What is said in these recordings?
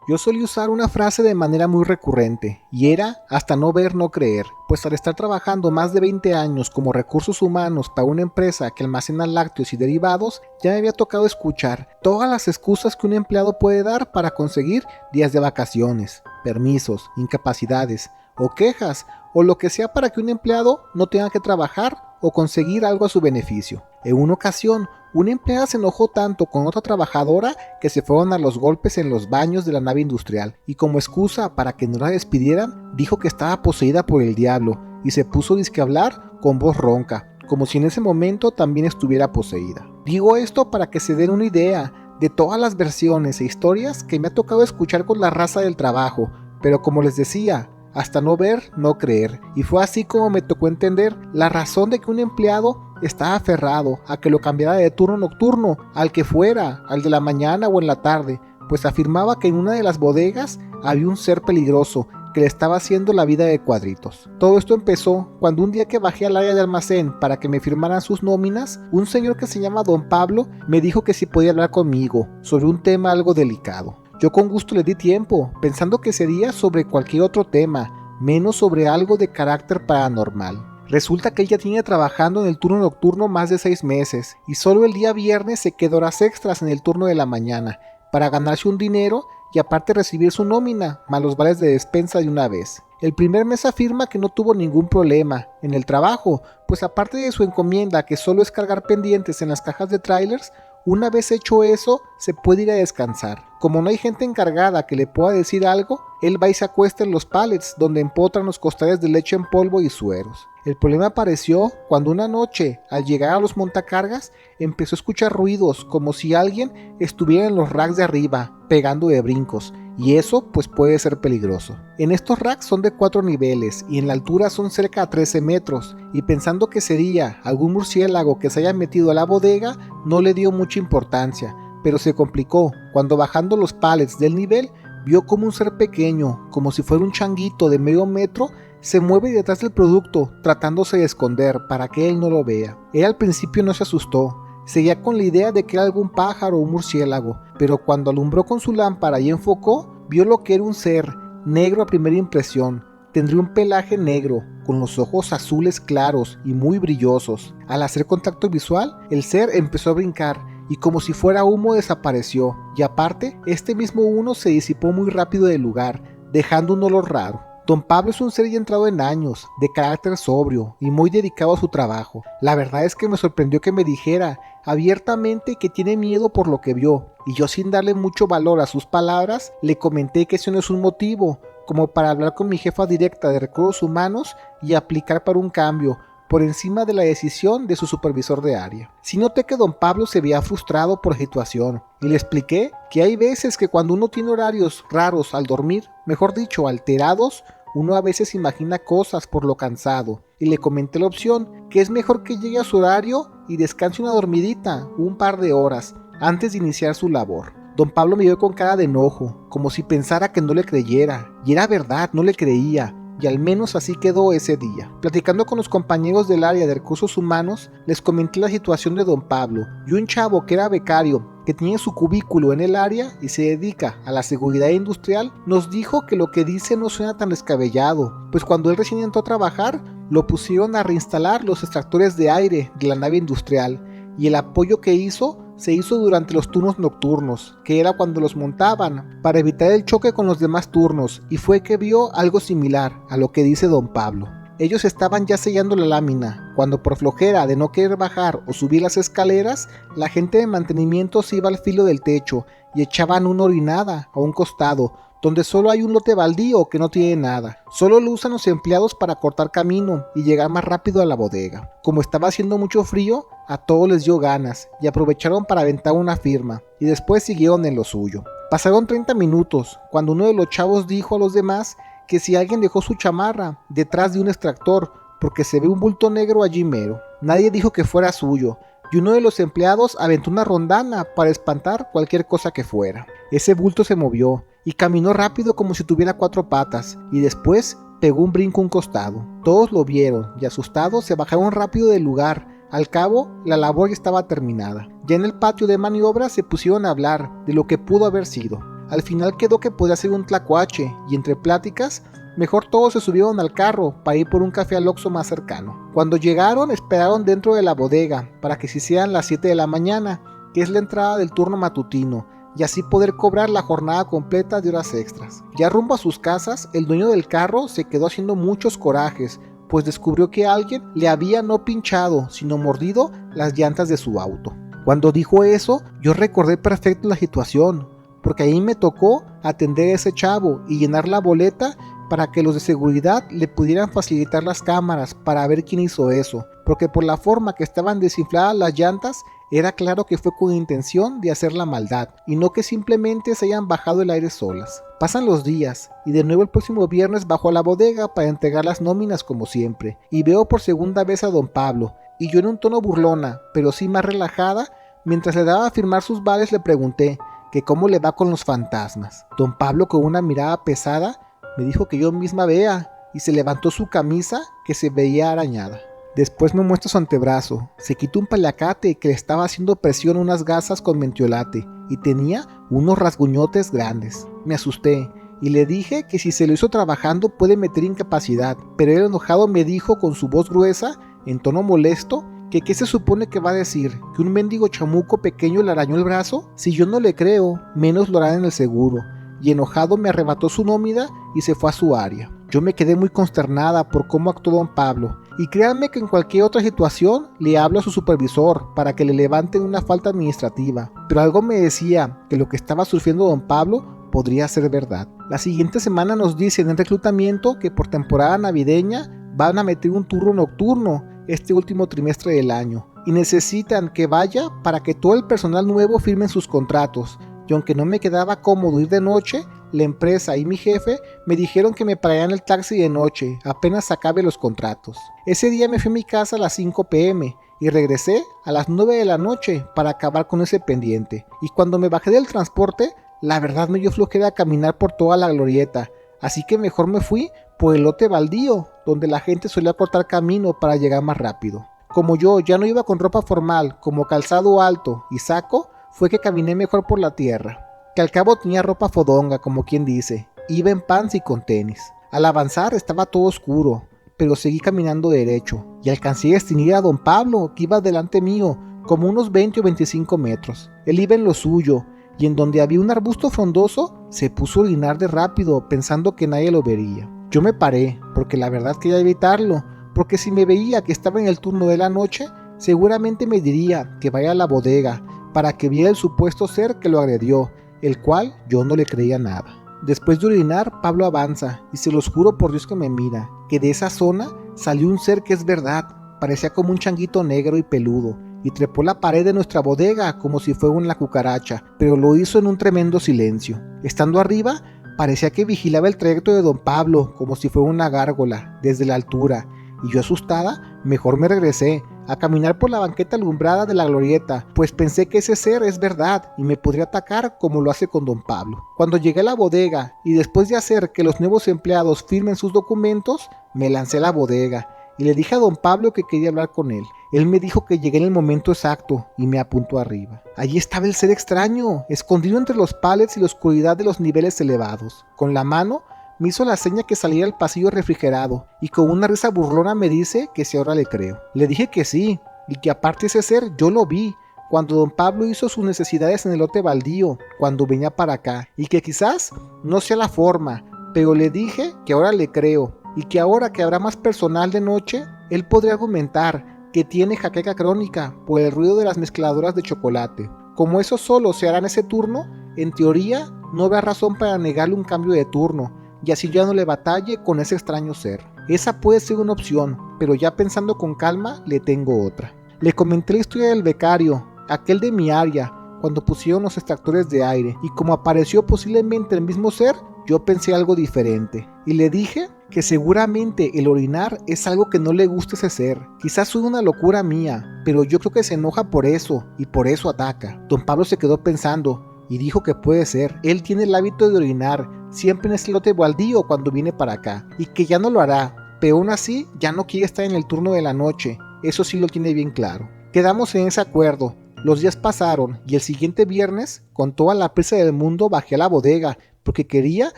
Yo solía usar una frase de manera muy recurrente, y era hasta no ver, no creer, pues al estar trabajando más de 20 años como recursos humanos para una empresa que almacena lácteos y derivados, ya me había tocado escuchar todas las excusas que un empleado puede dar para conseguir días de vacaciones, permisos, incapacidades, o quejas, o lo que sea para que un empleado no tenga que trabajar o conseguir algo a su beneficio. En una ocasión, una empleada se enojó tanto con otra trabajadora que se fueron a los golpes en los baños de la nave industrial, y como excusa para que no la despidieran, dijo que estaba poseída por el diablo y se puso disque a hablar con voz ronca, como si en ese momento también estuviera poseída. Digo esto para que se den una idea de todas las versiones e historias que me ha tocado escuchar con la raza del trabajo, pero como les decía, hasta no ver, no creer, y fue así como me tocó entender la razón de que un empleado estaba aferrado a que lo cambiara de turno nocturno, al que fuera, al de la mañana o en la tarde, pues afirmaba que en una de las bodegas había un ser peligroso que le estaba haciendo la vida de cuadritos. Todo esto empezó cuando un día que bajé al área de almacén para que me firmaran sus nóminas, un señor que se llama Don Pablo me dijo que si podía hablar conmigo sobre un tema algo delicado. Yo con gusto le di tiempo, pensando que sería sobre cualquier otro tema, menos sobre algo de carácter paranormal. Resulta que ella tiene trabajando en el turno nocturno más de 6 meses y solo el día viernes se quedó horas extras en el turno de la mañana para ganarse un dinero y aparte recibir su nómina, más los vales de despensa de una vez. El primer mes afirma que no tuvo ningún problema en el trabajo, pues aparte de su encomienda que solo es cargar pendientes en las cajas de trailers, una vez hecho eso, se puede ir a descansar. Como no hay gente encargada que le pueda decir algo, él va y se acuesta en los pallets donde empotran los costales de leche en polvo y sueros. El problema apareció cuando una noche, al llegar a los montacargas, empezó a escuchar ruidos como si alguien estuviera en los racks de arriba, pegando de brincos, y eso pues puede ser peligroso. En estos racks son de 4 niveles y en la altura son cerca de 13 metros, y pensando que sería algún murciélago que se haya metido a la bodega, no le dio mucha importancia, pero se complicó cuando bajando los pallets del nivel, vio como un ser pequeño, como si fuera un changuito de medio metro, se mueve detrás del producto, tratándose de esconder para que él no lo vea. Él al principio no se asustó, seguía con la idea de que era algún pájaro o un murciélago, pero cuando alumbró con su lámpara y enfocó, vio lo que era un ser, negro a primera impresión. Tendría un pelaje negro, con los ojos azules claros y muy brillosos. Al hacer contacto visual, el ser empezó a brincar, y como si fuera humo desapareció, y aparte, este mismo humo se disipó muy rápido del lugar, dejando un olor raro. Don Pablo es un ser ya entrado en años, de carácter sobrio y muy dedicado a su trabajo. La verdad es que me sorprendió que me dijera abiertamente que tiene miedo por lo que vio, y yo sin darle mucho valor a sus palabras, le comenté que eso no es un motivo, como para hablar con mi jefa directa de recursos humanos y aplicar para un cambio, por encima de la decisión de su supervisor de área. Sí noté que don Pablo se veía frustrado por la situación, y le expliqué que hay veces que cuando uno tiene horarios raros al dormir, mejor dicho, alterados, uno a veces imagina cosas por lo cansado, y le comenté la opción, que es mejor que llegue a su horario y descanse una dormidita, un par de horas, antes de iniciar su labor. Don Pablo me vio con cara de enojo, como si pensara que no le creyera, y era verdad, no le creía, y al menos así quedó ese día. Platicando con los compañeros del área de recursos humanos, les comenté la situación de don Pablo, y un chavo que era becario, que tenía su cubículo en el área y se dedica a la seguridad industrial, nos dijo que lo que dice no suena tan descabellado, pues cuando él recién entró a trabajar, lo pusieron a reinstalar los extractores de aire de la nave industrial, y el apoyo que hizo se hizo durante los turnos nocturnos, que era cuando los montaban, para evitar el choque con los demás turnos, y fue que vio algo similar a lo que dice don Pablo. Ellos estaban ya sellando la lámina, cuando por flojera de no querer bajar o subir las escaleras, la gente de mantenimiento se iba al filo del techo y echaban una orinada a un costado, donde solo hay un lote baldío que no tiene nada. Solo lo usan los empleados para cortar camino y llegar más rápido a la bodega. Como estaba haciendo mucho frío, a todos les dio ganas y aprovecharon para aventar una firma, y después siguieron en lo suyo. Pasaron 30 minutos, cuando uno de los chavos dijo a los demás que si alguien dejó su chamarra detrás de un extractor, porque se ve un bulto negro allí mero. Nadie dijo que fuera suyo, y uno de los empleados aventó una rondana para espantar cualquier cosa que fuera. Ese bulto se movió y caminó rápido como si tuviera 4 patas, y después pegó un brinco a un costado. Todos lo vieron y asustados se bajaron rápido del lugar. Al cabo, la labor ya estaba terminada. Ya en el patio de maniobras se pusieron a hablar de lo que pudo haber sido. Al final quedó que podía ser un tlacuache y entre pláticas, mejor todos se subieron al carro para ir por un café al Oxxo más cercano. Cuando llegaron, esperaron dentro de la bodega para que se hicieran las 7 de la mañana, que es la entrada del turno matutino, y así poder cobrar la jornada completa de horas extras. Ya rumbo a sus casas, el dueño del carro se quedó haciendo muchos corajes, pues descubrió que alguien le había no pinchado, sino mordido las llantas de su auto. Cuando dijo eso, yo recordé perfecto la situación, porque ahí me tocó atender a ese chavo y llenar la boleta para que los de seguridad le pudieran facilitar las cámaras para ver quién hizo eso, porque por la forma que estaban desinfladas las llantas, era claro que fue con intención de hacer la maldad, y no que simplemente se hayan bajado el aire solas. Pasan los días, y de nuevo el próximo viernes bajo a la bodega para entregar las nóminas como siempre, y veo por segunda vez a don Pablo, y yo en un tono burlona, pero sí más relajada, mientras le daba a firmar sus vales le pregunté que cómo le va con los fantasmas. Don Pablo, con una mirada pesada, me dijo que yo misma vea, y se levantó su camisa que se veía arañada. Después me muestra su antebrazo, se quitó un paliacate que le estaba haciendo presión a unas gasas con mentiolate y tenía unos rasguñotes grandes. Me asusté y le dije que si se lo hizo trabajando puede meter incapacidad, pero él enojado me dijo con su voz gruesa, en tono molesto, que qué se supone que va a decir, que un mendigo chamuco pequeño le arañó el brazo. Si yo no le creo, menos lo harán en el seguro. Y enojado me arrebató su nómina y se fue a su área. Yo me quedé muy consternada por cómo actuó don Pablo, y créanme que en cualquier otra situación le hablo a su supervisor para que le levanten una falta administrativa, pero algo me decía que lo que estaba sufriendo don Pablo podría ser verdad. La siguiente semana nos dicen en reclutamiento que por temporada navideña van a meter un turno nocturno este último trimestre del año, y necesitan que vaya para que todo el personal nuevo firmen sus contratos. Y aunque no me quedaba cómodo ir de noche, la empresa y mi jefe me dijeron que me pagarían el taxi de noche apenas acabe los contratos. Ese día me fui a mi casa a las 5 p.m. y regresé a las 9 de la noche para acabar con ese pendiente. Y cuando me bajé del transporte, la verdad me dio flojera caminar por toda la glorieta, así que mejor me fui por el lote baldío, donde la gente solía cortar camino para llegar más rápido. Como yo ya no iba con ropa formal, como calzado alto y saco, fue que caminé mejor por la tierra, que al cabo tenía ropa fodonga, como quien dice, iba en pants y con tenis. Al avanzar estaba todo oscuro, pero seguí caminando derecho, y alcancé a distinguir a don Pablo, que iba delante mío, como unos 20 o 25 metros. Él iba en lo suyo, y en donde había un arbusto frondoso, se puso a orinar de rápido, pensando que nadie lo vería. Yo me paré, porque la verdad quería evitarlo, porque si me veía que estaba en el turno de la noche, seguramente me diría que vaya a la bodega, para que viera el supuesto ser que lo agredió, el cual yo no le creía nada. Después de orinar, Pablo avanza, y se los juro por Dios que me mira, que de esa zona salió un ser que es verdad, parecía como un changuito negro y peludo, y trepó la pared de nuestra bodega como si fuera una cucaracha, pero lo hizo en un tremendo silencio. Estando arriba, parecía que vigilaba el trayecto de don Pablo, como si fuera una gárgola, desde la altura, y yo asustada, mejor me regresé a caminar por la banqueta alumbrada de la glorieta, pues pensé que ese ser es verdad y me podría atacar como lo hace con don Pablo. Cuando llegué a la bodega y después de hacer que los nuevos empleados firmen sus documentos, me lancé a la bodega y le dije a don Pablo que quería hablar con él. Él me dijo que llegué en el momento exacto y me apuntó arriba. Allí estaba el ser extraño, escondido entre los pallets y la oscuridad de los niveles elevados. Con la mano me hizo la seña que saliera al pasillo refrigerado y con una risa burlona me dice que si ahora le creo. Le dije que sí, y que aparte ese ser yo lo vi cuando don Pablo hizo sus necesidades en el lote baldío, cuando venía para acá, y que quizás no sea la forma, pero le dije que ahora le creo, y que ahora que habrá más personal de noche, él podría argumentar que tiene jaqueca crónica por el ruido de las mezcladoras de chocolate. Como eso solo se hará en ese turno, en teoría no habrá razón para negarle un cambio de turno, y así ya no le batalle con ese extraño ser. Esa puede ser una opción, pero ya pensando con calma, le tengo otra. Le comenté la historia del becario, aquel de mi área, cuando pusieron los extractores de aire, y como apareció posiblemente el mismo ser, yo pensé algo diferente, y le dije que seguramente el orinar es algo que no le gusta a ese ser. Quizás soy una locura mía, pero yo creo que se enoja por eso, y por eso ataca. Don Pablo se quedó pensando, y dijo que puede ser. Él tiene el hábito de orinar siempre en este lote baldío cuando viene para acá, y que ya no lo hará, pero aún así ya no quiere estar en el turno de la noche, eso sí lo tiene bien claro. Quedamos en ese acuerdo, Los días pasaron y el siguiente viernes, con toda la prisa del mundo, bajé a la bodega porque quería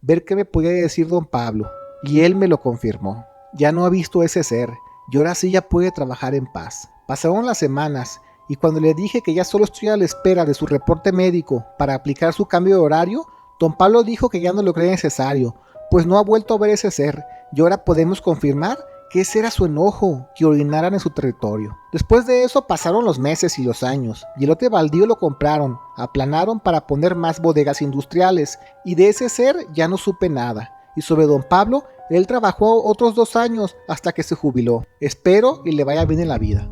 ver qué me podía decir don Pablo. Y él me lo confirmó. Ya no ha visto ese ser y ahora sí ya puede trabajar en paz. Pasaron las semanas y cuando le dije que ya solo estoy a la espera de su reporte médico para aplicar su cambio de horario, don Pablo dijo que ya no lo cree necesario, pues no ha vuelto a ver ese ser y ahora podemos confirmar que ese era su enojo, que orinaran en su territorio. Después de eso pasaron los meses y los años, y el lote baldío lo compraron, aplanaron para poner más bodegas industriales, y de ese ser ya no supe nada. Y sobre don Pablo, él trabajó otros 2 años hasta que se jubiló. Espero y le vaya bien en la vida.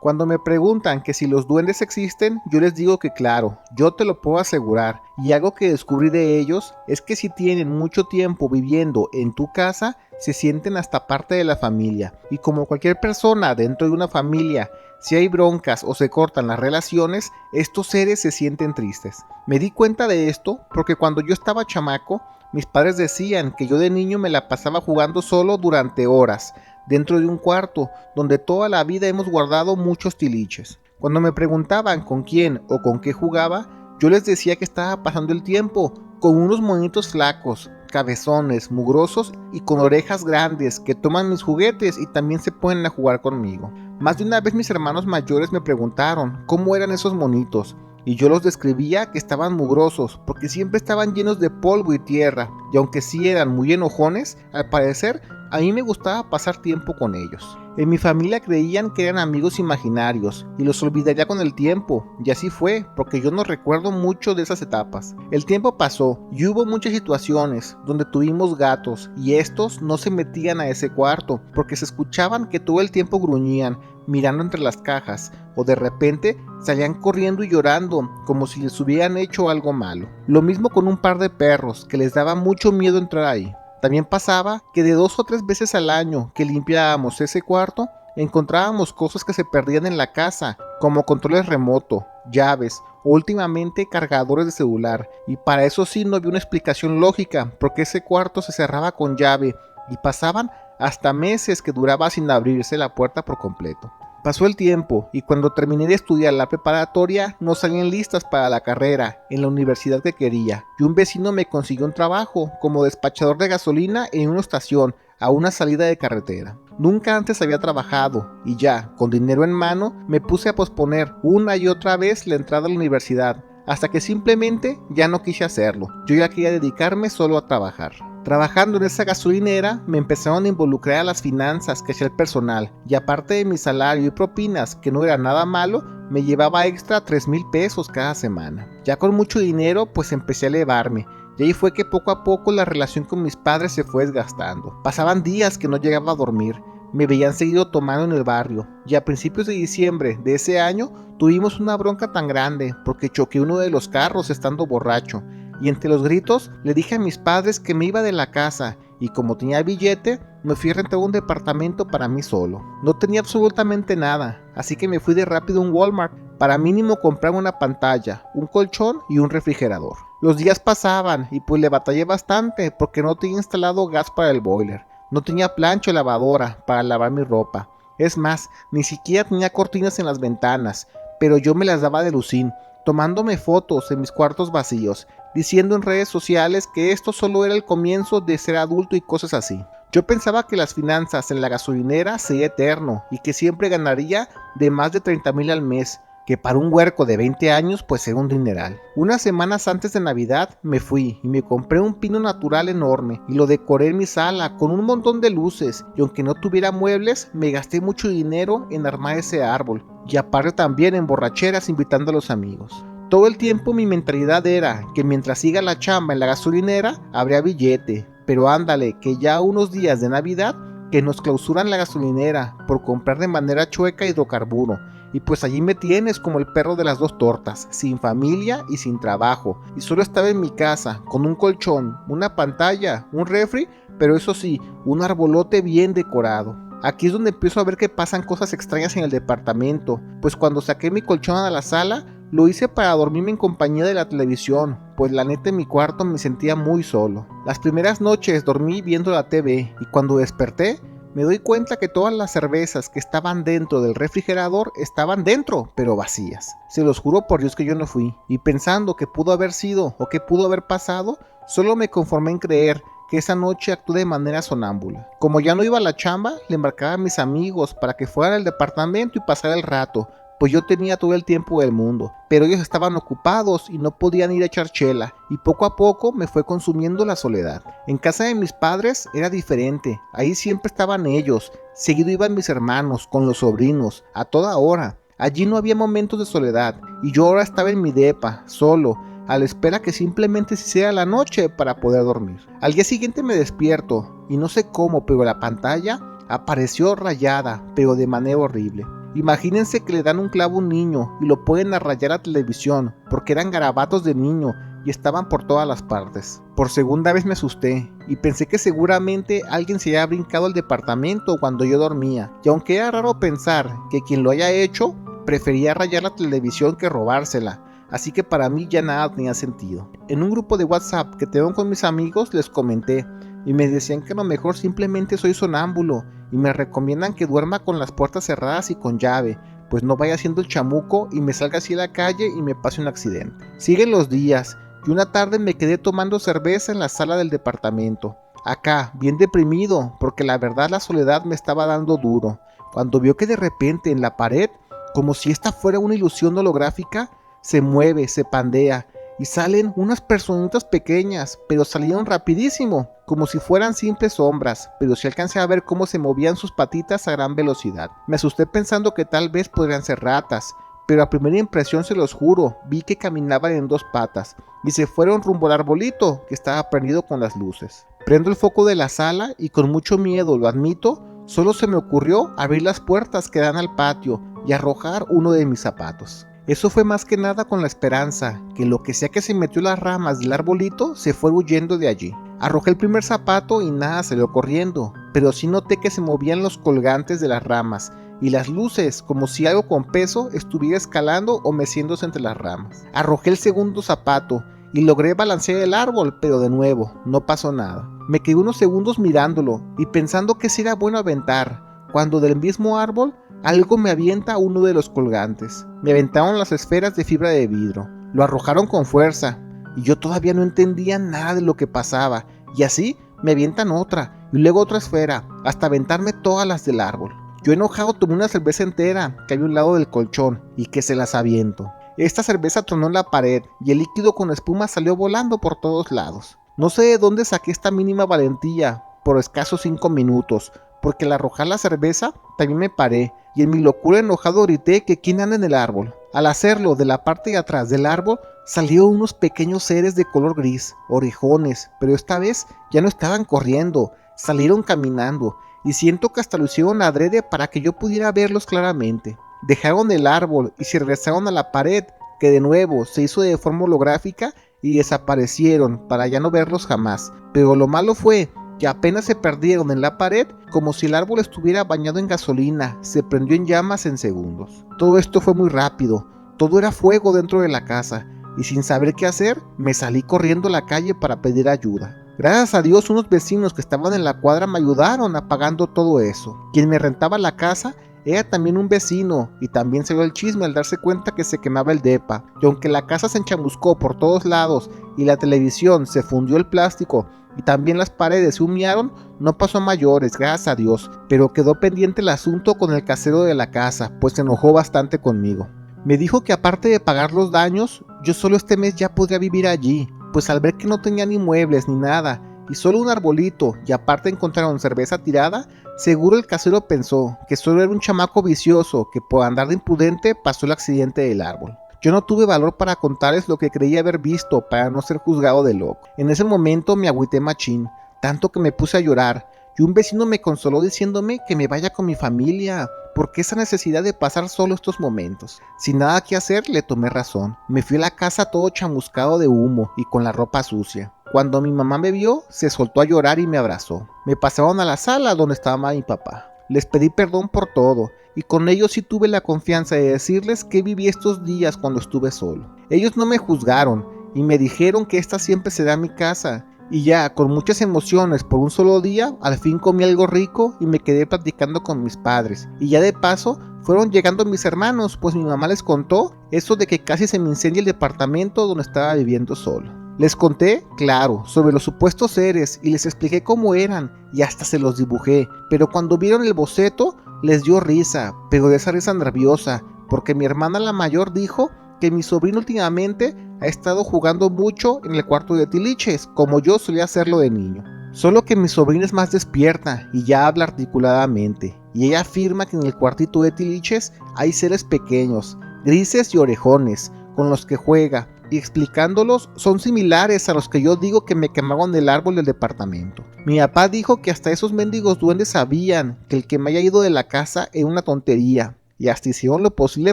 Cuando me preguntan que si los duendes existen, yo les digo que claro, yo te lo puedo asegurar. Y algo que descubrí de ellos es que si tienen mucho tiempo viviendo en tu casa, se sienten hasta parte de la familia. Y como cualquier persona dentro de una familia, si hay broncas o se cortan las relaciones, estos seres se sienten tristes. Me di cuenta de esto porque cuando yo estaba chamaco, mis padres decían que yo de niño me la pasaba jugando solo durante horas, dentro de un cuarto donde toda la vida hemos guardado muchos tiliches. Cuando me preguntaban con quién o con qué jugaba, yo les decía que estaba pasando el tiempo con unos monitos flacos, cabezones, mugrosos y con orejas grandes que toman mis juguetes y también se ponen a jugar conmigo. Más de una vez mis hermanos mayores me preguntaron cómo eran esos monitos, y yo los describía que estaban mugrosos porque siempre estaban llenos de polvo y tierra, y aunque sí eran muy enojones, al parecer a mí me gustaba pasar tiempo con ellos. En mi familia creían que eran amigos imaginarios y los olvidaría con el tiempo, y así fue, porque yo no recuerdo mucho de esas etapas. El tiempo pasó y hubo muchas situaciones donde tuvimos gatos y estos no se metían a ese cuarto porque se escuchaban que todo el tiempo gruñían mirando entre las cajas o de repente salían corriendo y llorando como si les hubieran hecho algo malo. Lo mismo con un par de perros que les daba mucho miedo entrar ahí. También pasaba que de 2 o 3 veces al año que limpiábamos ese cuarto, encontrábamos cosas que se perdían en la casa, como controles remoto, llaves o últimamente cargadores de celular. Y para eso sí no había una explicación lógica, porque ese cuarto se cerraba con llave y pasaban hasta meses que duraba sin abrirse la puerta por completo. Pasó el tiempo y cuando terminé de estudiar la preparatoria no salían listas para la carrera en la universidad que quería y un vecino me consiguió un trabajo como despachador de gasolina en una estación a una salida de carretera. Nunca antes había trabajado y ya, con dinero en mano, me puse a posponer una y otra vez la entrada a la universidad hasta que simplemente ya no quise hacerlo. Yo ya quería dedicarme solo a trabajar. Trabajando en esa gasolinera me empezaron a involucrar a las finanzas que hacía el personal y aparte de mi salario y propinas, que no era nada malo, me llevaba extra 3,000 pesos cada semana. Ya con mucho dinero pues empecé a elevarme y ahí fue que poco a poco la relación con mis padres se fue desgastando. Pasaban días que no llegaba a dormir, me veían seguido tomando en el barrio y a principios de diciembre de ese año tuvimos una bronca tan grande porque choqué uno de los carros estando borracho. Y entre los gritos le dije a mis padres que me iba de la casa y como tenía billete me fui a rentar un departamento para mí solo. No tenía absolutamente nada, así que me fui de rápido a un Walmart para mínimo comprar una pantalla, un colchón y un refrigerador. Los días pasaban y pues le batallé bastante porque no tenía instalado gas para el boiler, no tenía plancha o lavadora para lavar mi ropa. Es más, ni siquiera tenía cortinas en las ventanas, pero yo me las daba de lucín, tomándome fotos en mis cuartos vacíos, diciendo en redes sociales que esto solo era el comienzo de ser adulto y cosas así. Yo pensaba que las finanzas en la gasolinera sería eterno y que siempre ganaría de más de 30,000 al mes, que para un huerco de 20 años pues era un dineral. Unas semanas antes de Navidad me fui y me compré un pino natural enorme y lo decoré en mi sala con un montón de luces y aunque no tuviera muebles me gasté mucho dinero en armar ese árbol y aparte también en borracheras invitando a los amigos. Todo el tiempo mi mentalidad era que mientras siga la chamba en la gasolinera habría billete, pero ándale que ya unos días de Navidad que nos clausuran la gasolinera por comprar de manera chueca hidrocarburo. Y pues allí me tienes como el perro de las 2 tortas, sin familia y sin trabajo. Y solo estaba en mi casa, con un colchón, una pantalla, un refri, pero eso sí, un arbolote bien decorado. Aquí es donde empiezo a ver que pasan cosas extrañas en el departamento, pues cuando saqué mi colchón a la sala, Lo hice para dormirme en compañía de la televisión, pues la neta en mi cuarto me sentía muy solo. Las primeras noches dormí viendo la TV y cuando desperté me doy cuenta que todas las cervezas que estaban dentro del refrigerador estaban dentro, pero vacías. Se los juro por Dios que yo no fui, y pensando que pudo haber sido o que pudo haber pasado, solo me conformé en creer que esa noche actué de manera sonámbula. Como ya no iba a la chamba, le embarcaba a mis amigos para que fueran al departamento y pasara el rato, pues yo tenía todo el tiempo del mundo, pero ellos estaban ocupados y no podían ir a echar chela, y poco a poco me fue consumiendo la soledad. En casa de mis padres era diferente, ahí siempre estaban ellos, seguido iban mis hermanos, con los sobrinos, a toda hora. Allí no había momentos de soledad, y yo ahora estaba en mi depa, solo, a la espera que simplemente se hiciera la noche para poder dormir. Al día siguiente me despierto, y no sé cómo, pero la pantalla apareció rayada, pero de manera horrible. Imagínense que le dan un clavo a un niño y lo pueden rayar a televisión, porque eran garabatos de niño y estaban por todas las partes. Por segunda vez me asusté y pensé que seguramente alguien se había brincado al departamento cuando yo dormía, y aunque era raro pensar que quien lo haya hecho, prefería rayar la televisión que robársela, así que para mí ya nada tenía sentido. En un grupo de WhatsApp que tengo con mis amigos les comenté, y me decían que a lo mejor simplemente soy sonámbulo y me recomiendan que duerma con las puertas cerradas y con llave, pues no vaya haciendo el chamuco y me salga así a la calle y me pase un accidente. Siguen los días y una tarde me quedé tomando cerveza en la sala del departamento, acá bien deprimido porque la verdad la soledad me estaba dando duro, cuando vio que de repente en la pared, como si esta fuera una ilusión holográfica, se mueve, se pandea y salen unas personitas pequeñas, pero salieron rapidísimo, como si fueran simples sombras, pero sí alcancé a ver cómo se movían sus patitas a gran velocidad. Me asusté pensando que tal vez podrían ser ratas, pero a primera impresión se los juro, vi que caminaban en dos patas y se fueron rumbo al arbolito que estaba prendido con las luces. Prendo el foco de la sala y con mucho miedo, lo admito, solo se me ocurrió abrir las puertas que dan al patio y arrojar uno de mis zapatos. Eso fue más que nada con la esperanza que lo que sea que se metió en las ramas del arbolito se fue huyendo de allí. Arrojé el primer zapato y nada salió corriendo, pero sí noté que se movían los colgantes de las ramas y las luces, como si algo con peso estuviera escalando o meciéndose entre las ramas. Arrojé el segundo zapato y logré balancear el árbol, pero de nuevo, no pasó nada. Me quedé unos segundos mirándolo y pensando que sería bueno aventar, cuando del mismo árbol algo me avienta uno de los colgantes. Me aventaron las esferas de fibra de vidrio. Lo arrojaron con fuerza y yo todavía no entendía nada de lo que pasaba. Y así me avientan otra y luego otra esfera hasta aventarme todas las del árbol. Yo enojado tomé una cerveza entera que había a un lado del colchón y que se las aviento. Esta cerveza tronó en la pared y el líquido con espuma salió volando por todos lados. No sé de dónde saqué esta mínima valentía por escasos 5 minutos, porque al arrojar la cerveza también me paré y en mi locura enojado grité que quién anda en el árbol. Al hacerlo, de la parte de atrás del árbol salieron unos pequeños seres de color gris, orejones, pero esta vez ya no estaban corriendo, salieron caminando y siento que hasta lo hicieron adrede para que yo pudiera verlos claramente. Dejaron el árbol y se regresaron a la pared, que de nuevo se hizo de forma holográfica y desaparecieron para ya no verlos jamás. Pero lo malo fue que apenas se perdieron en la pared, como si el árbol estuviera bañado en gasolina, se prendió en llamas en segundos. Todo esto fue muy rápido, todo era fuego dentro de la casa, y sin saber qué hacer, me salí corriendo a la calle para pedir ayuda. Gracias a Dios, unos vecinos que estaban en la cuadra me ayudaron apagando todo eso. Quien me rentaba la casa era también un vecino y también se dio el chisme al darse cuenta que se quemaba el depa, y aunque la casa se enchamuscó por todos lados y la televisión se fundió el plástico y también las paredes se humearon, no pasó a mayores, gracias a Dios, pero quedó pendiente el asunto con el casero de la casa, pues se enojó bastante conmigo. Me dijo que aparte de pagar los daños, yo solo este mes ya podría vivir allí, pues al ver que no tenía ni muebles ni nada, y solo un arbolito, y aparte encontraron cerveza tirada, seguro el casero pensó que solo era un chamaco vicioso que por andar de imprudente pasó el accidente del árbol. Yo no tuve valor para contarles lo que creía haber visto para no ser juzgado de loco. En ese momento me agüité machín, tanto que me puse a llorar, y un vecino me consoló diciéndome que me vaya con mi familia, porque esa necesidad de pasar solo estos momentos. Sin nada que hacer, le tomé razón. Me fui a la casa todo chamuscado de humo y con la ropa sucia. Cuando mi mamá me vio, se soltó a llorar y me abrazó. Me pasaron a la sala donde estaba mi papá. Les pedí perdón por todo, y con ellos sí tuve la confianza de decirles que viví estos días cuando estuve solo. Ellos no me juzgaron, y me dijeron que esta siempre será mi casa, y ya, con muchas emociones por un solo día, al fin comí algo rico y me quedé platicando con mis padres. Y ya de paso, fueron llegando mis hermanos, pues mi mamá les contó eso de que casi se me incendia el departamento donde estaba viviendo solo. Les conté, claro, sobre los supuestos seres y les expliqué cómo eran y hasta se los dibujé, pero cuando vieron el boceto les dio risa, pero de esa risa nerviosa, porque mi hermana la mayor dijo que mi sobrino últimamente ha estado jugando mucho en el cuarto de tiliches, como yo solía hacerlo de niño. Solo que mi sobrina es más despierta y ya habla articuladamente, y ella afirma que en el cuartito de tiliches hay seres pequeños, grises y orejones, con los que juega, y explicándolos son similares a los que yo digo que me quemaron del árbol del departamento. Mi papá dijo que hasta esos mendigos duendes sabían que el que me haya ido de la casa era una tontería, y hasta hicieron lo posible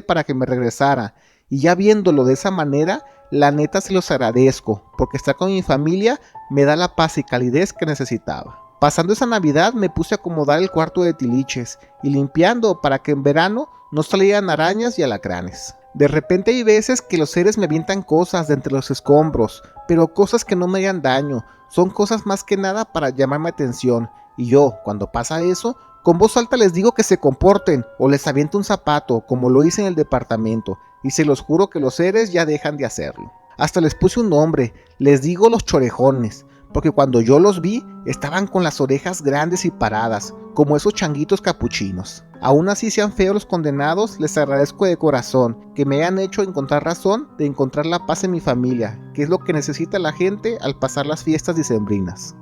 para que me regresara, y ya viéndolo de esa manera, la neta se los agradezco, porque estar con mi familia me da la paz y calidez que necesitaba. Pasando esa Navidad me puse a acomodar el cuarto de tiliches y limpiando para que en verano no salieran arañas y alacranes. De repente hay veces que los seres me avientan cosas de entre los escombros, pero cosas que no me hagan daño, son cosas más que nada para llamarme atención, y yo, cuando pasa eso, con voz alta les digo que se comporten o les aviento un zapato, como lo hice en el departamento, y se los juro que los seres ya dejan de hacerlo. Hasta les puse un nombre, les digo los chorejones, porque cuando yo los vi, estaban con las orejas grandes y paradas, como esos changuitos capuchinos. Aún así sean feos los condenados, les agradezco de corazón que me hayan hecho encontrar razón de encontrar la paz en mi familia, que es lo que necesita la gente al pasar las fiestas dicembrinas.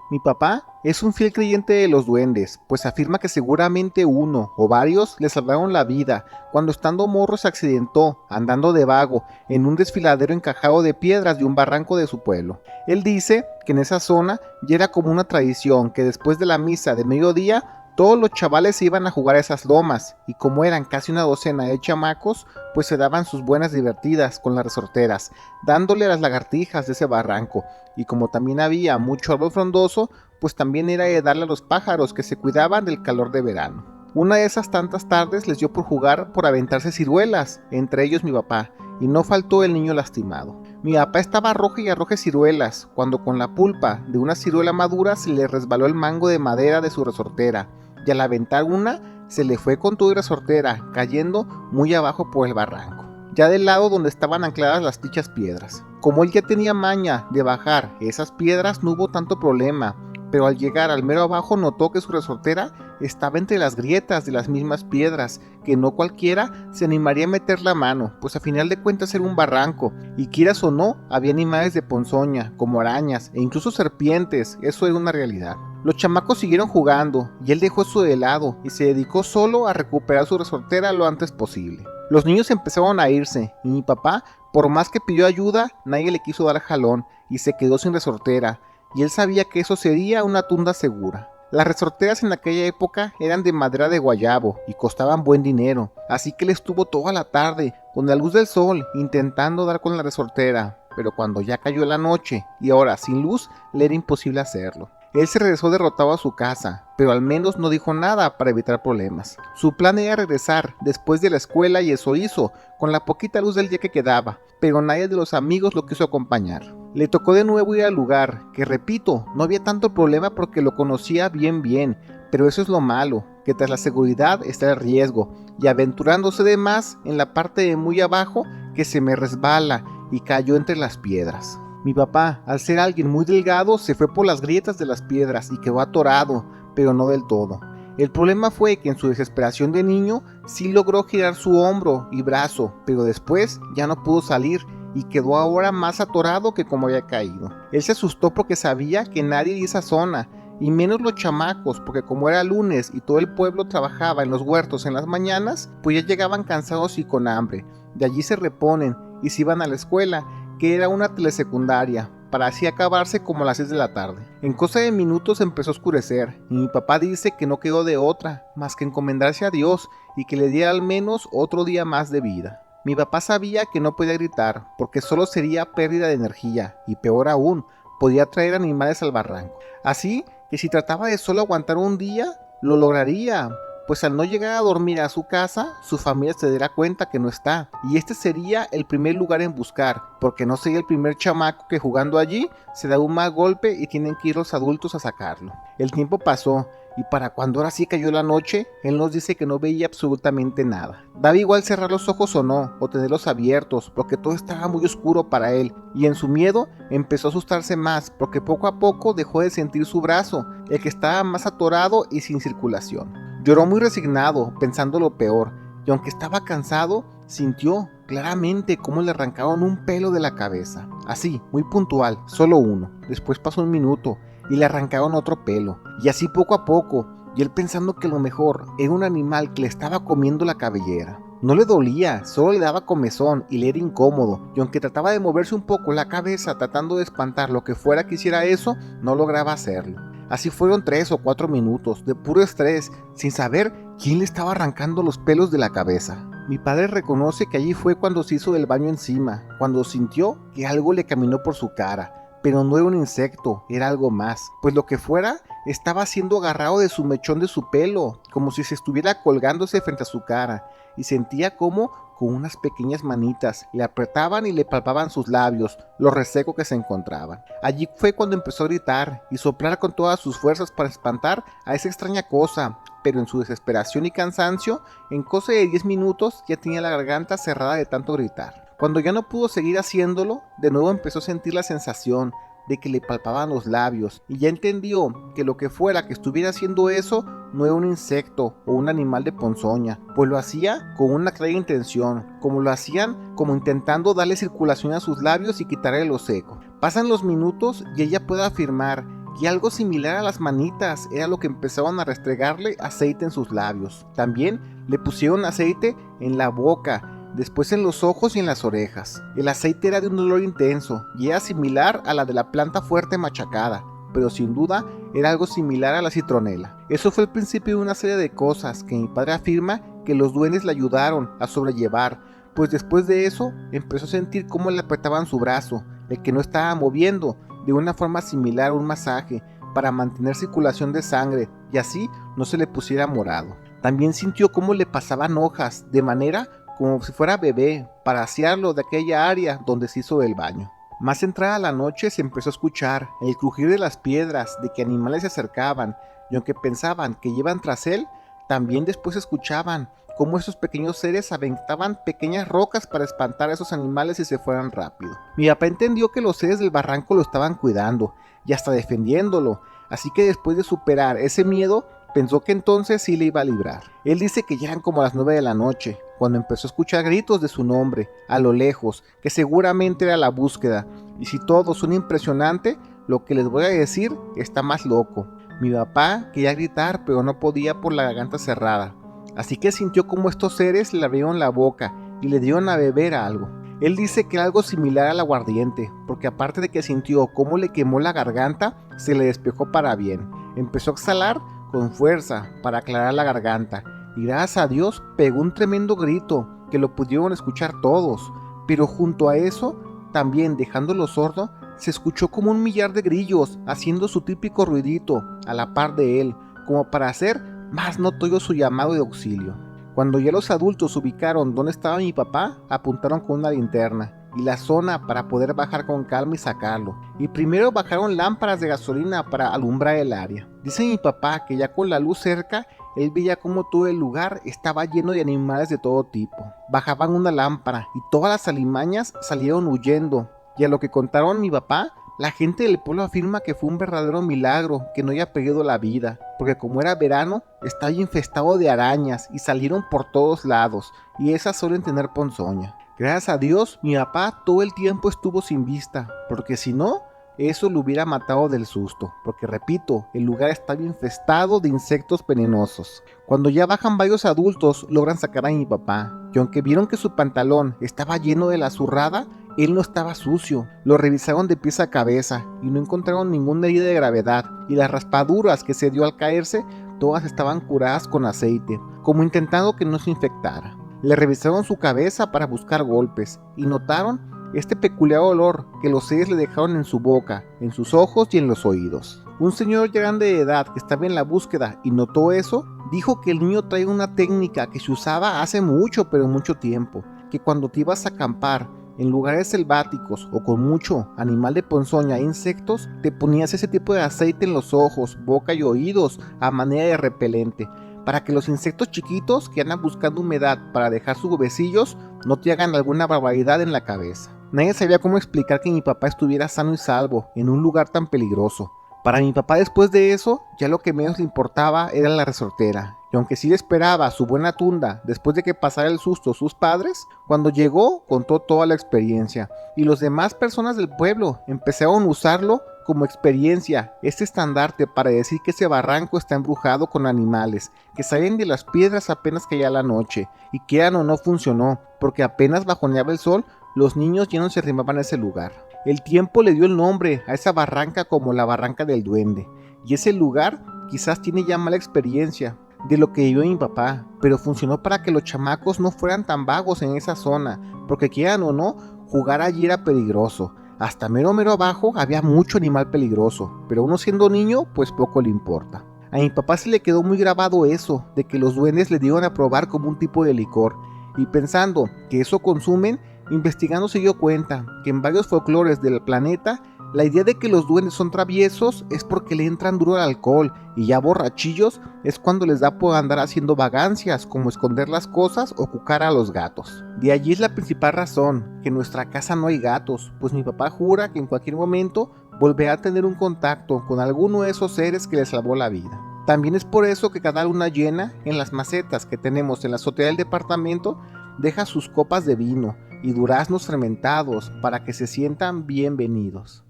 Mi papá es un fiel creyente de los duendes, pues afirma que seguramente uno o varios le salvaron la vida cuando estando morro se accidentó, andando de vago, en un desfiladero encajado de piedras de un barranco de su pueblo. Él dice que en esa zona ya era como una tradición que después de la misa de mediodía todos los chavales se iban a jugar a esas lomas, y como eran casi una docena de chamacos, pues se daban sus buenas divertidas con las resorteras, dándole a las lagartijas de ese barranco, y como también había mucho árbol frondoso, pues también era de darle a los pájaros que se cuidaban del calor de verano. Una de esas tantas tardes les dio por jugar por aventarse ciruelas, entre ellos mi papá, y no faltó el niño lastimado. Mi papá estaba rojo y arroje ciruelas, cuando con la pulpa de una ciruela madura se le resbaló el mango de madera de su resortera, y al aventar una, se le fue con toda la resortera, cayendo muy abajo por el barranco, ya del lado donde estaban ancladas las dichas piedras. Como él ya tenía maña de bajar esas piedras, no hubo tanto problema, pero al llegar al mero abajo notó que su resortera estaba entre las grietas de las mismas piedras, que no cualquiera se animaría a meter la mano, pues a final de cuentas era un barranco, y quieras o no, había animales de ponzoña, como arañas e incluso serpientes, eso era una realidad. Los chamacos siguieron jugando, y él dejó eso de lado, y se dedicó solo a recuperar su resortera lo antes posible. Los niños empezaron a irse, y mi papá, por más que pidió ayuda, nadie le quiso dar jalón, y se quedó sin resortera, y él sabía que eso sería una tunda segura. Las resorteras en aquella época eran de madera de guayabo y costaban buen dinero, así que él estuvo toda la tarde con la luz del sol intentando dar con la resortera, pero cuando ya cayó la noche y ahora sin luz le era imposible hacerlo. Él se regresó derrotado a su casa, pero al menos no dijo nada para evitar problemas. Su plan era regresar después de la escuela y eso hizo, con la poquita luz del día que quedaba, pero nadie de los amigos lo quiso acompañar. Le tocó de nuevo ir al lugar, que repito, no había tanto problema porque lo conocía bien, pero eso es lo malo, que tras la seguridad está el riesgo, y aventurándose de más en la parte de muy abajo, que se me resbala y cayó entre las piedras. Mi papá, al ser alguien muy delgado, se fue por las grietas de las piedras y quedó atorado, pero no del todo. El problema fue que en su desesperación de niño sí logró girar su hombro y brazo, pero después ya no pudo salir y quedó ahora más atorado que como había caído. Él se asustó porque sabía que nadie de esa zona, y menos los chamacos, porque como era lunes y todo el pueblo trabajaba en los huertos en las mañanas, pues ya llegaban cansados y con hambre. De allí se reponen y se iban a la escuela, que era una telesecundaria, para así acabarse como a las 6 de la tarde. En cosa de minutos empezó a oscurecer y mi papá dice que no quedó de otra más que encomendarse a Dios y que le diera al menos otro día más de vida. Mi papá sabía que no podía gritar porque solo sería pérdida de energía y peor aún, podía traer animales al barranco. Así que si trataba de solo aguantar un día, lo lograría, pues al no llegar a dormir a su casa, su familia se dará cuenta que no está, y este sería el primer lugar en buscar, porque no sería el primer chamaco que jugando allí se da un mal golpe y tienen que ir los adultos a sacarlo. El tiempo pasó, y para cuando ahora sí cayó la noche, él nos dice que no veía absolutamente nada. Daba igual cerrar los ojos o no, o tenerlos abiertos, porque todo estaba muy oscuro para él, y en su miedo empezó a asustarse más, porque poco a poco dejó de sentir su brazo, el que estaba más atorado y sin circulación. Lloró muy resignado, pensando lo peor, y aunque estaba cansado, sintió claramente cómo le arrancaron un pelo de la cabeza. Así, muy puntual, solo uno. Después pasó un minuto y le arrancaron otro pelo. Y así poco a poco, y él pensando que lo mejor era un animal que le estaba comiendo la cabellera. No le dolía, solo le daba comezón y le era incómodo, y aunque trataba de moverse un poco la cabeza tratando de espantar lo que fuera que hiciera eso, no lograba hacerlo. Así fueron 3 o 4 minutos de puro estrés, sin saber quién le estaba arrancando los pelos de la cabeza. Mi padre reconoce que allí fue cuando se hizo del baño encima, cuando sintió que algo le caminó por su cara, pero no era un insecto, era algo más, pues lo que fuera estaba siendo agarrado de su mechón de su pelo, como si se estuviera colgándose frente a su cara, y sentía como con unas pequeñas manitas le apretaban y le palpaban sus labios, lo reseco que se encontraban. Allí fue cuando empezó a gritar y soplar con todas sus fuerzas para espantar a esa extraña cosa, pero en su desesperación y cansancio, en cosa de 10 minutos ya tenía la garganta cerrada de tanto gritar. Cuando ya no pudo seguir haciéndolo, de nuevo empezó a sentir la sensación de que le palpaban los labios y ya entendió que lo que fuera que estuviera haciendo eso no era un insecto o un animal de ponzoña, pues lo hacía con una clara intención, como lo hacían como intentando darle circulación a sus labios y quitarle lo seco. Pasan los minutos y ella puede afirmar que algo similar a las manitas era lo que empezaban a restregarle aceite en sus labios. También le pusieron aceite en la boca, después en los ojos y en las orejas. El aceite era de un olor intenso y era similar a la de la planta fuerte machacada, pero sin duda era algo similar a la citronela. Eso fue el principio de una serie de cosas que mi padre afirma que los duendes le ayudaron a sobrellevar, pues después de eso empezó a sentir cómo le apretaban su brazo, el que no estaba moviendo, de una forma similar a un masaje, para mantener circulación de sangre y así no se le pusiera morado. También sintió cómo le pasaban hojas, de manera como si fuera bebé, para asearlo de aquella área donde se hizo el baño. Más entrada la noche se empezó a escuchar el crujir de las piedras, de que animales se acercaban, y aunque pensaban que iban tras él, también después escuchaban cómo esos pequeños seres aventaban pequeñas rocas para espantar a esos animales y se fueran rápido. Mi papá entendió que los seres del barranco lo estaban cuidando y hasta defendiéndolo, así que después de superar ese miedo, pensó que entonces sí le iba a librar. Él dice que ya eran como las 9 de la noche, cuando empezó a escuchar gritos de su nombre, a lo lejos, que seguramente era la búsqueda, y si todo suena impresionante, lo que les voy a decir está más loco. Mi papá quería gritar, pero no podía por la garganta cerrada, así que sintió como estos seres le abrieron la boca y le dieron a beber algo. Él dice que era algo similar al aguardiente, porque aparte de que sintió cómo le quemó la garganta, se le despejó para bien. Empezó a exhalar con fuerza para aclarar la garganta, y gracias a Dios pegó un tremendo grito que lo pudieron escuchar todos, pero junto a eso, también dejándolo sordo, se escuchó como un millar de grillos haciendo su típico ruidito a la par de él, como para hacer más notorio su llamado de auxilio. Cuando ya los adultos ubicaron dónde estaba mi papá, apuntaron con una linterna y la zona para poder bajar con calma y sacarlo. Y primero bajaron lámparas de gasolina para alumbrar el área. Dice mi papá que ya con la luz cerca, él veía como todo el lugar estaba lleno de animales de todo tipo. Bajaban una lámpara y todas las alimañas salieron huyendo. Y a lo que contaron mi papá, la gente del pueblo afirma que fue un verdadero milagro que no haya perdido la vida, porque como era verano, estaba infestado de arañas y salieron por todos lados, y esas suelen tener ponzoña. Gracias a Dios, mi papá todo el tiempo estuvo sin vista, porque si no, eso lo hubiera matado del susto, porque repito, el lugar estaba infestado de insectos venenosos. Cuando ya bajan varios adultos, logran sacar a mi papá, y aunque vieron que su pantalón estaba lleno de la zurrada, él no estaba sucio. Lo revisaron de pies a cabeza y no encontraron ninguna herida de gravedad, y las raspaduras que se dio al caerse, todas estaban curadas con aceite, como intentando que no se infectara. Le revisaron su cabeza para buscar golpes, y notaron este peculiar olor que los seres le dejaron en su boca, en sus ojos y en los oídos. Un señor ya grande de edad que estaba en la búsqueda y notó eso, dijo que el niño traía una técnica que se usaba hace mucho, pero mucho tiempo, que cuando te ibas a acampar en lugares selváticos o con mucho animal de ponzoña e insectos, te ponías ese tipo de aceite en los ojos, boca y oídos a manera de repelente, para que los insectos chiquitos que andan buscando humedad para dejar sus huevecillos no te hagan alguna barbaridad en la cabeza. Nadie sabía cómo explicar que mi papá estuviera sano y salvo en un lugar tan peligroso. Para mi papá, después de eso, ya lo que menos le importaba era la resortera, y aunque sí le esperaba su buena tunda después de que pasara el susto sus padres, cuando llegó contó toda la experiencia, y las demás personas del pueblo empezaron a usarlo como experiencia, este estandarte para decir que ese barranco está embrujado con animales que salen de las piedras apenas caía la noche, y quieran o no funcionó, porque apenas bajoneaba el sol, los niños ya no se arrimaban a ese lugar. El tiempo le dio el nombre a esa barranca como la Barranca del Duende, y ese lugar quizás tiene ya mala experiencia de lo que vivió mi papá, pero funcionó para que los chamacos no fueran tan vagos en esa zona, porque quieran o no, jugar allí era peligroso. Hasta mero abajo había mucho animal peligroso, pero uno siendo niño, pues poco le importa. A mi papá se le quedó muy grabado eso, de que los duendes le dieron a probar como un tipo de licor, y pensando que eso consumen, investigando se dio cuenta que en varios folclores del planeta, la idea de que los duendes son traviesos es porque le entran duro al alcohol, y ya borrachillos es cuando les da por andar haciendo vagancias como esconder las cosas o cucar a los gatos. De allí es la principal razón, que en nuestra casa no hay gatos, pues mi papá jura que en cualquier momento volverá a tener un contacto con alguno de esos seres que le salvó la vida. También es por eso que cada luna llena, en las macetas que tenemos en la azotea del departamento, deja sus copas de vino y duraznos fermentados para que se sientan bienvenidos.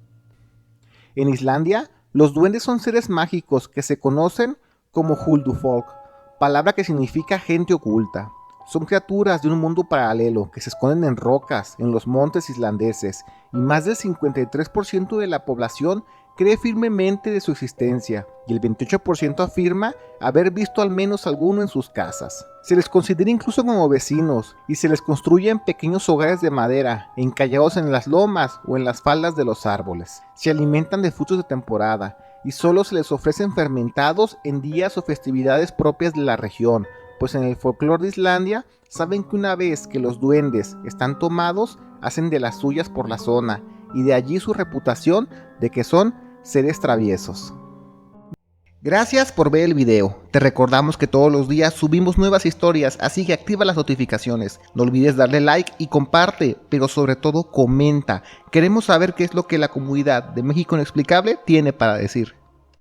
En Islandia, los duendes son seres mágicos que se conocen como Huldufolk, palabra que significa gente oculta. Son criaturas de un mundo paralelo que se esconden en rocas, en los montes islandeses, y más del 53% de la población cree firmemente de su existencia, y el 28% afirma haber visto al menos alguno en sus casas. Se les considera incluso como vecinos, y se les construyen pequeños hogares de madera, encallados en las lomas o en las faldas de los árboles. Se alimentan de frutos de temporada, y solo se les ofrecen fermentados en días o festividades propias de la región, pues en el folclore de Islandia saben que una vez que los duendes están tomados, hacen de las suyas por la zona, y de allí su reputación de que son seres traviesos. Gracias por ver el video. Te recordamos que todos los días subimos nuevas historias, así que activa las notificaciones. No olvides darle like y comparte, pero sobre todo comenta. Queremos saber qué es lo que la comunidad de México Inexplicable tiene para decir.